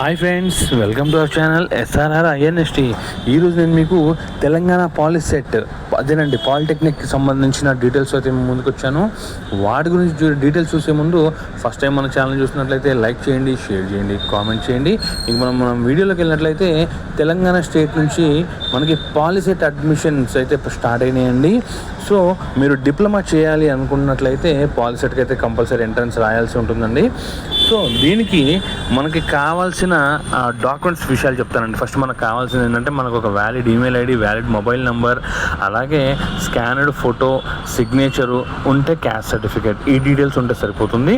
Hi friends, welcome to our channel SRR INST. ఈరోజు నేను మీకు తెలంగాణ పాలిసెట్ అదేనండి పాలిటెక్నిక్కి సంబంధించిన డీటెయిల్స్ అయితే ముందుకు వచ్చాను. వాటి గురించి డీటెయిల్స్ చూసే ముందు ఫస్ట్ టైం మన ఛానల్ చూసినట్లయితే లైక్ చేయండి, షేర్ చేయండి, కామెంట్ చేయండి. ఇంక మనం వీడియోలోకి వెళ్ళినట్లయితే తెలంగాణ స్టేట్ నుంచి మనకి పాలిసెట్ అడ్మిషన్స్ అయితే స్టార్ట్ అయినాయండి. సో మీరు డిప్లొమా చేయాలి అనుకున్నట్లయితే పాలిసెట్కి అయితే కంపల్సరీ ఎంట్రన్స్ రాయాల్సి ఉంటుందండి. సో దీనికి మనకి కావాల్సిన డాక్యుమెంట్స్ విషయాలు చెప్తానండి. ఫస్ట్ మనకు కావాల్సింది ఏంటంటే మనకు ఒక valid email ID, valid mobile number, అలాగే స్కానర్డ్ ఫోటో, సిగ్నేచరు ఉంటే క్యాస్ట్ సర్టిఫికేట్, ఈ డీటెయిల్స్ ఉంటే సరిపోతుంది.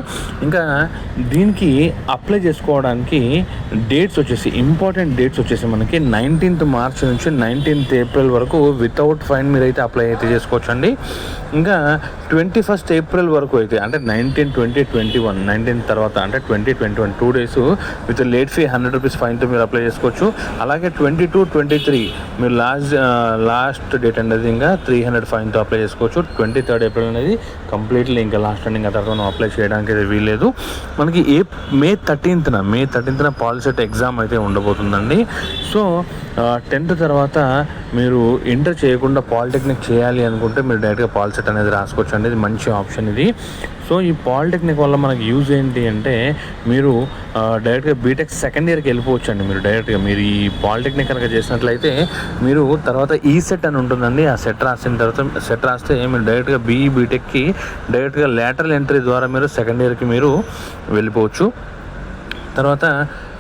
ఇంకా దీనికి అప్లై చేసుకోవడానికి డేట్స్ వచ్చేసి ఇంపార్టెంట్ డేట్స్ వచ్చేసి మనకి 19th మార్చ్ నుంచి 19th ఏప్రిల్ వరకు వితౌట్ ఫైన్ మీరైతే అప్లై అయితే చేసుకోవచ్చు అండి. ఇంకా 21st ఏప్రిల్ వరకు అయితే అంటే 19, 20, 21 19 తర్వాత అంటే 2021 2 days with late fee 100 rupees ఫైన్తో మీరు అప్లై చేసుకోవచ్చు. అలాగే 22, 23 మీరు లాస్ట్ డేట్ అనేది ఇంకా 300 ఫైన్తో అప్లై చేసుకోవచ్చు. 23rd ఏప్రిల్ అనేది కంప్లీట్లీ ఇంకా లాస్ట్ అండ్ ఇంకా తర్వాత మనం అప్లై చేయడానికి అయితే వీల్లేదు. మనకి మే 13th పాలిసెట్ ఎగ్జామ్ అయితే ఉండబోతుందండి. సో 10th తర్వాత మీరు ఇంటర్ చేయకుండా పాలిటెక్నిక్ చేయాలి అనుకుంటే మీరు డైరెక్ట్గా పాలిసెట్ అనేది రాసుకోవచ్చు అండి. ఇది మంచి ఆప్షన్ ఇది. సో ఈ పాలిటెక్నిక్ వల్ల మనకు యూజ్ ఏంటి అంటే మీరు డైరెక్ట్గా బీటెక్ సెకండ్ ఇయర్కి వెళ్ళిపోవచ్చు అండి. మీరు డైరెక్ట్గా మీరు ఈ పాలిటెక్నిక్ కనుక చేసినట్లయితే మీరు తర్వాత సెట్ అని ఉంటుందండి. ఆ సెట్ రాసిన తర్వాత సెట్ రాస్తే మీరు డైరెక్ట్గా బీటెక్కి డైరెక్ట్గా లేటరల్ ఎంట్రీ ద్వారా మీరు సెకండ్ ఇయర్కి మీరు వెళ్ళిపోవచ్చు. తర్వాత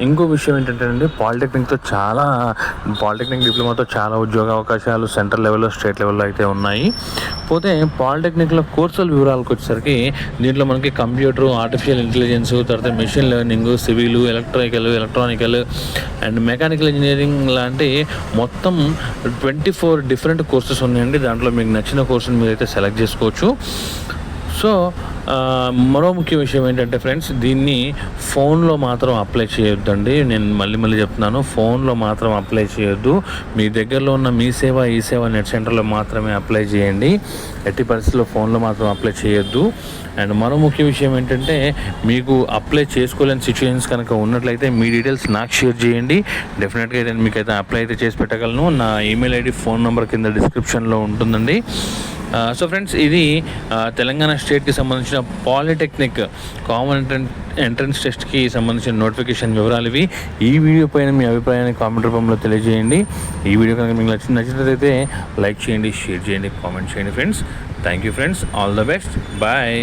ఇంకో విషయం ఏంటంటే అండి, పాలిటెక్నిక్ డిప్లొమాతో చాలా ఉద్యోగ అవకాశాలు సెంట్రల్ లెవెల్లో, స్టేట్ లెవెల్లో అయితే ఉన్నాయి. పోతే పాలిటెక్నిక్లో కోర్సుల వివరాలకు వచ్చేసరికి దీంట్లో మనకి కంప్యూటర్, ఆర్టిఫిషియల్ ఇంటెలిజెన్స్, తర్వాత machine learning, civil, electronical and mechanical engineering లాంటి మొత్తం 24 డిఫరెంట్ కోర్సెస్ ఉన్నాయండి. దాంట్లో మీకు నచ్చిన కోర్సుని మీరైతే సెలెక్ట్ చేసుకోవచ్చు. సో మరో ముఖ్య విషయం ఏంటంటే ఫ్రెండ్స్, దీన్ని ఫోన్లో మాత్రం అప్లై చేయొద్దండి. నేను మళ్ళీ చెప్తున్నాను, ఫోన్లో మాత్రం అప్లై చేయొద్దు. మీ దగ్గరలో ఉన్న మీ సేవ నెట్ సెంటర్లో మాత్రమే అప్లై చేయండి. ఎట్టి పరిస్థితుల్లో ఫోన్లో మాత్రం అప్లై చేయొద్దు. అండ్ మరో ముఖ్య విషయం ఏంటంటే, మీకు అప్లై చేసుకోలేని సిచ్యువేషన్స్ కనుక ఉన్నట్లయితే మీ డీటెయిల్స్ నాకు షేర్ చేయండి. డెఫినెట్గా అయితే నేను మీకైతే అప్లై అయితే చేసి పెట్టగలను. నా ఈమెయిల్ ఐడి, ఫోన్ నెంబర్ కింద డిస్క్రిప్షన్లో ఉంటుందండి. సో ఫ్రెండ్స్, ఇది తెలంగాణ స్టేట్కి సంబంధించిన పాలిటెక్నిక్ కామన్ ఎంట్రన్స్ టెస్ట్కి సంబంధించిన నోటిఫికేషన్ వివరాలు ఇవి. ఈ వీడియో పైన మీ అభిప్రాయాన్ని కామెంట్ రూపంలో తెలియజేయండి. ఈ వీడియో కనుక మీకు నచ్చినట్లయితే లైక్ చేయండి, షేర్ చేయండి, కామెంట్ చేయండి friends. Thank you friends, all the best, bye.